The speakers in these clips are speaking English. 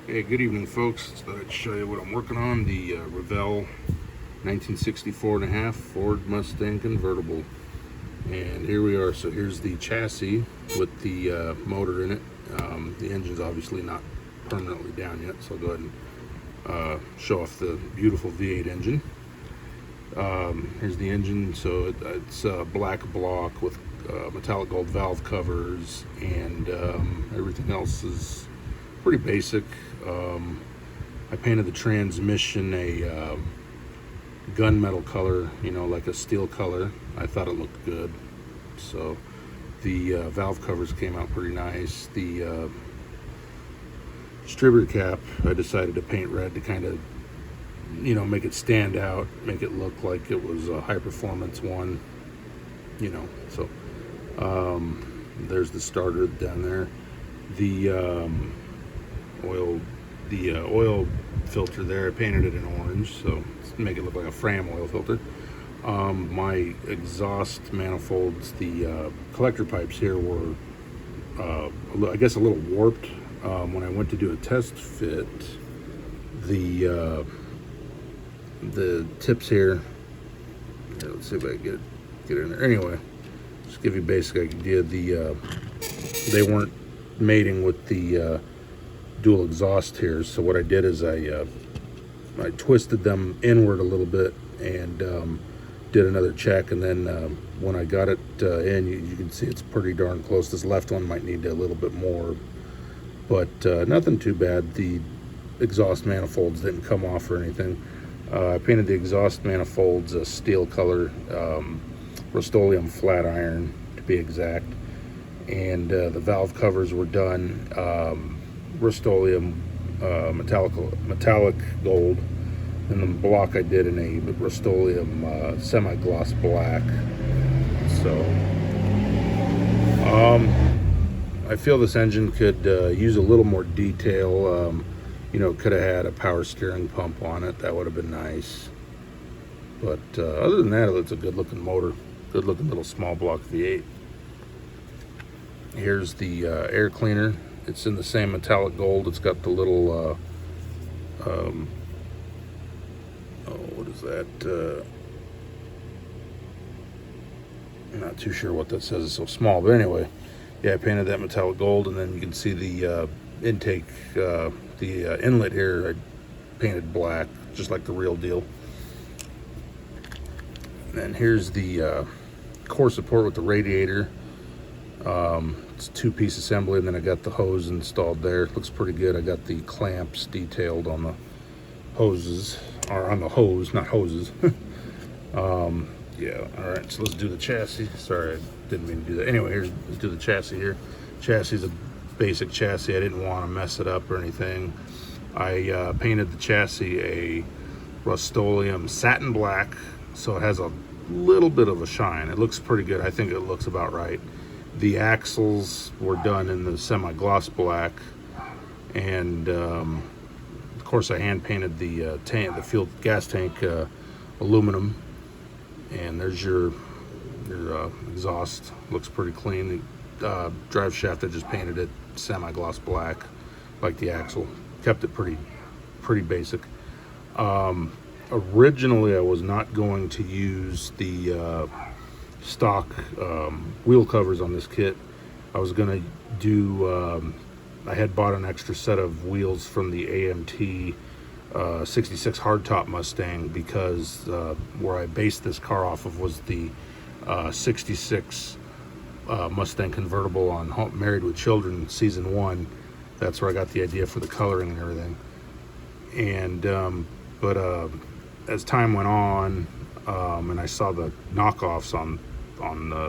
Hey, good evening, folks. Thought I'd show you what I'm working on. The Revell 1964 and a half Ford Mustang Convertible. And here we are. So here's the chassis with the motor in it. The engine's obviously not permanently down yet, so I'll go ahead and show off the beautiful V8 engine. Here's the engine. So it's a black block with metallic gold valve covers, and everything else is pretty basic. I painted the transmission a gunmetal color, like a steel color. I thought it looked good. So the valve covers came out pretty nice. The distributor cap I decided to paint red to kind of, make it stand out, make it look like it was a high performance one, so there's the starter down there. The oil filter there, I painted it in orange, so to make it look like a Fram oil filter. My exhaust manifolds, the collector pipes here were I guess a little warped. When I went to do a test fit, the tips here, let's see if I can get in there. Anyway, just give you a basic idea. They weren't mating with the dual exhaust here, so what I did is I twisted them inward a little bit and did another check, and then when I got it in, you can see it's pretty darn close. This left one might need a little bit more, but nothing too bad. The exhaust manifolds didn't come off or anything. I painted the exhaust manifolds a steel color, Rust-Oleum flat iron to be exact, and the valve covers were done Rust-Oleum metallic gold, and the block I did in a Rust-Oleum semi-gloss black. So I feel this engine could use a little more detail. Could have had a power steering pump on it. That would have been nice. But other than that, it's a good looking motor, good looking little small block V8. Here's the air cleaner. It's in the same metallic gold. It's got the little, what is that? I'm not too sure what that says. It's so small. But anyway, yeah, I painted that metallic gold. And then you can see the intake, the inlet here, I painted black, just like the real deal. And then here's the core support with the radiator. It's a two-piece assembly, and then I got the hose installed there. It looks pretty good. I got the clamps detailed on the hoses, or on the hose, not hoses. Yeah, all right, so let's do the chassis. Sorry, I didn't mean to do that. Anyway, let's do the chassis here. Chassis is a basic chassis. I didn't want to mess it up or anything. I painted the chassis a Rust-Oleum satin black, so it has a little bit of a shine. It looks pretty good. I think it looks about right. The axles were done in the semi-gloss black, and of course I hand painted the tank, the fuel gas tank, aluminum. And there's your exhaust. Looks pretty clean. The drive shaft, I just painted it semi-gloss black, like the axle. Kept it pretty basic. Originally, I was not going to use the stock wheel covers on this kit. I was gonna do I had bought an extra set of wheels from the AMT 66 hardtop Mustang, because where I based this car off of was the 66 Mustang Convertible on Married with Children season 1. That's where I got the idea for the coloring and everything. And but as time went on, and I saw the knockoffs on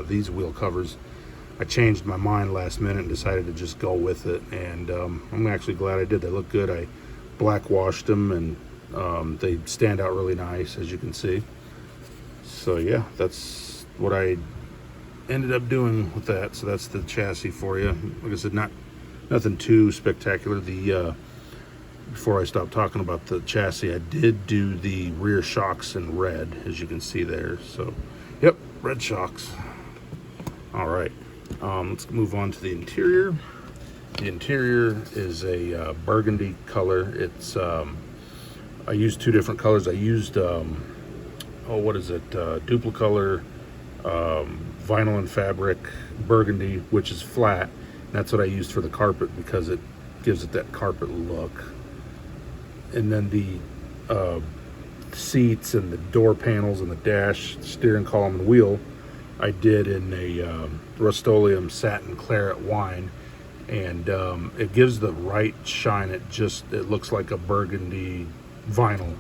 these wheel covers, I changed my mind last minute and decided to just go with it. And I'm actually glad I did. They look good. I black washed them, and they stand out really nice, as you can see. So yeah, that's what I ended up doing with that. So that's the chassis for you. Like I said, nothing too spectacular. Before I stop talking about the chassis, I did do the rear shocks in red, as you can see there. So yep, red shocks. All right, let's move on to the interior. The interior is a burgundy color. It's I used two different colors. I used what is it? Duplicolor vinyl and fabric burgundy, which is flat. And that's what I used for the carpet because it gives it that carpet look. And then the seats and the door panels and the dash, steering column and wheel, I did in a Rust-Oleum satin claret wine, and it gives the right shine. It looks like a burgundy vinyl.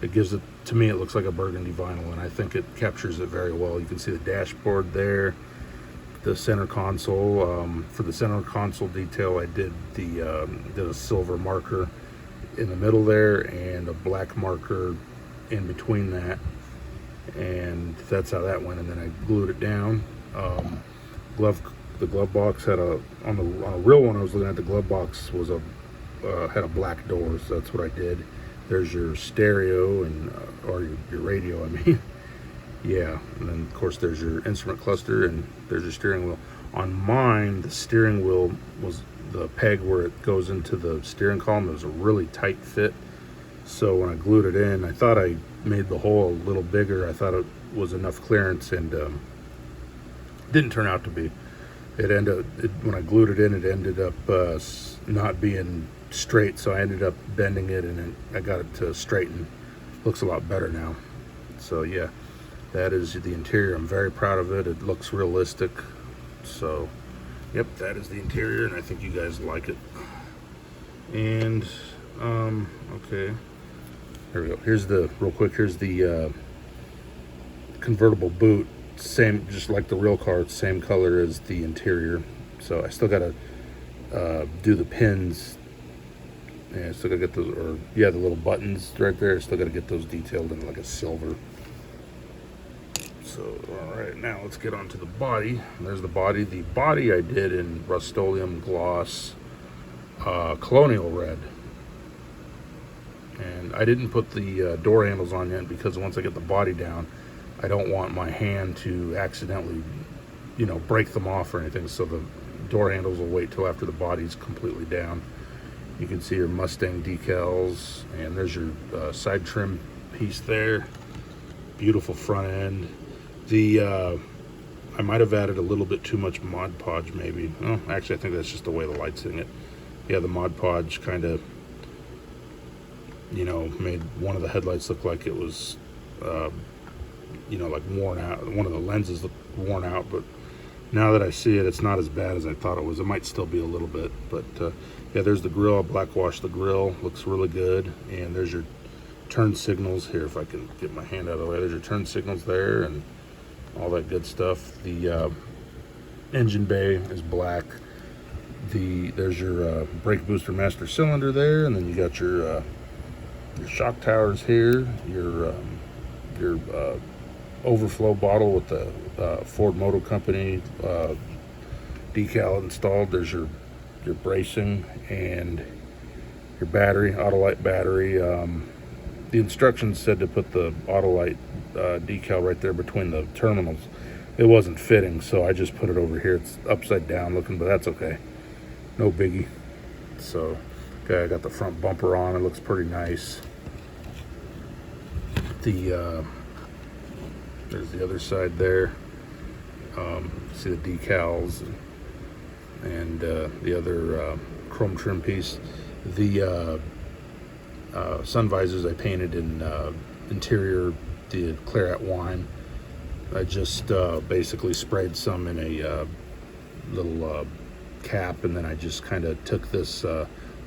It gives it, to me, it looks like a burgundy vinyl, and I think it captures it very well. You can see the dashboard there, the center console. For the center console detail, I did a silver marker in the middle there and a black marker in between that, and that's how that went. And then I glued it down. The glove box had on a real one I was looking at. The glove box was had a black door, so that's what I did. There's your stereo and or your radio, I mean. Yeah, and then of course there's your instrument cluster and there's your steering wheel. On mine, the steering wheel was the peg where it goes into the steering column. It was a really tight fit, so when I glued it in, I thought I made the hole a little bigger. I thought it was enough clearance, and didn't turn out to be. When I glued it in, it ended up not being straight, so I ended up bending it, and then I got it to straighten. Looks a lot better now. So yeah, that is the interior. I'm very proud of it. It looks realistic. So yep, that is the interior, and I think you guys like it. And okay, here we go. Here's the convertible boot. Same, just like the real car, same color as the interior. So I still gotta do the pins. Yeah, I still gotta get those, the little buttons right there. I still gotta get those detailed in like a silver. So all right, now let's get on to the body. There's the body. The body I did in Rust-Oleum gloss, colonial red. And I didn't put the door handles on yet because once I get the body down, I don't want my hand to accidentally, break them off or anything. So the door handles will wait till after the body's completely down. You can see your Mustang decals, and there's your side trim piece there. Beautiful front end. I might have added a little bit too much Mod Podge maybe. Oh, actually I think that's just the way the light's in it. Yeah, the Mod Podge kind of, made one of the headlights look like it was like worn out. One of the lenses looked worn out, but now that I see it, it's not as bad as I thought it was. It might still be a little bit, but yeah, there's the grill. I black-washed the grill. Looks really good. And there's your turn signals here. If I can get my hand out of the way, there's your turn signals there and all that good stuff. The engine bay is black. There's your brake booster master cylinder there, and then you got your shock towers here. Your overflow bottle with the Ford Motor Company decal installed. There's your bracing and your battery, Autolite battery. The instructions said to put the Autolite decal right there between the terminals. It wasn't fitting, so I just put it over here. It's upside down looking, but that's okay. No biggie. So, okay, I got the front bumper on. It looks pretty nice. There's the other side there. See the decals and the other chrome trim piece. The sun visors I painted in interior, the claret wine. I just basically sprayed some in a little cap, and then I just kind of took this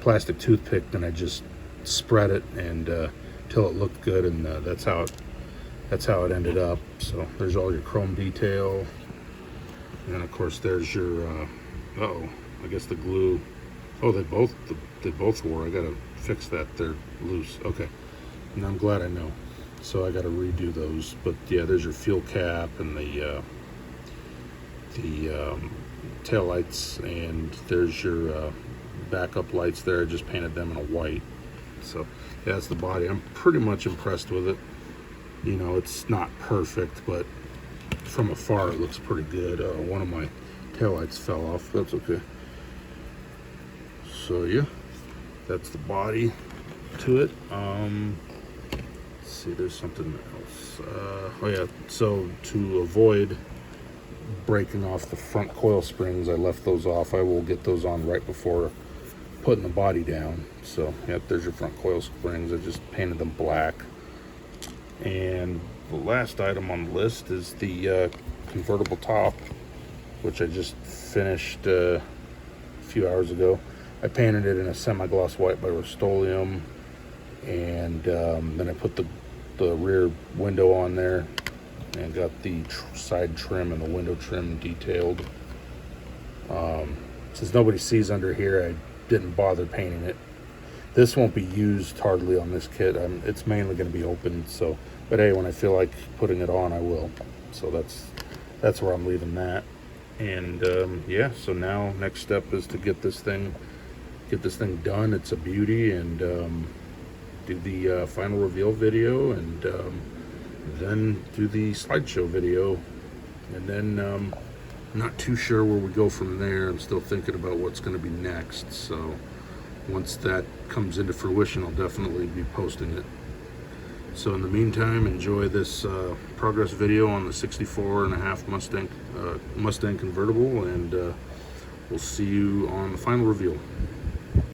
plastic toothpick and I just spread it and till it looked good, and that's how it ended up. So there's all your chrome detail, and then of course there's your I guess the glue. Oh, they both wore. I gotta fix that. They're loose. Okay, and I'm glad I know. So I gotta redo those. But yeah, there's your fuel cap and the tail lights, and there's your backup lights there. I just painted them in a white. So yeah, that's the body. I'm pretty much impressed with it. It's not perfect, but from afar it looks pretty good. One of my taillights fell off. That's okay. show you. That's the body to it. Let's see, there's something else. Oh yeah, so to avoid breaking off the front coil springs, I left those off. I will get those on right before putting the body down. So yep, there's your front coil springs. I just painted them black. And the last item on the list is the convertible top, which I just finished a few hours ago. I painted it in a semi-gloss white by Rust-Oleum, and then I put the rear window on there and got the side trim and the window trim detailed. Since nobody sees under here, I didn't bother painting it. This won't be used hardly on this kit. It's mainly going to be open. So, but hey, when I feel like putting it on, I will. So that's where I'm leaving that. And yeah, so now next step is to get this thing done. It's a beauty, and do the final reveal video, and then do the slideshow video, and then not too sure where we go from there. I'm still thinking about what's going to be next. So once that comes into fruition, I'll definitely be posting it. So in the meantime, enjoy this progress video on the 64.5 Mustang Convertible, and we'll see you on the final reveal.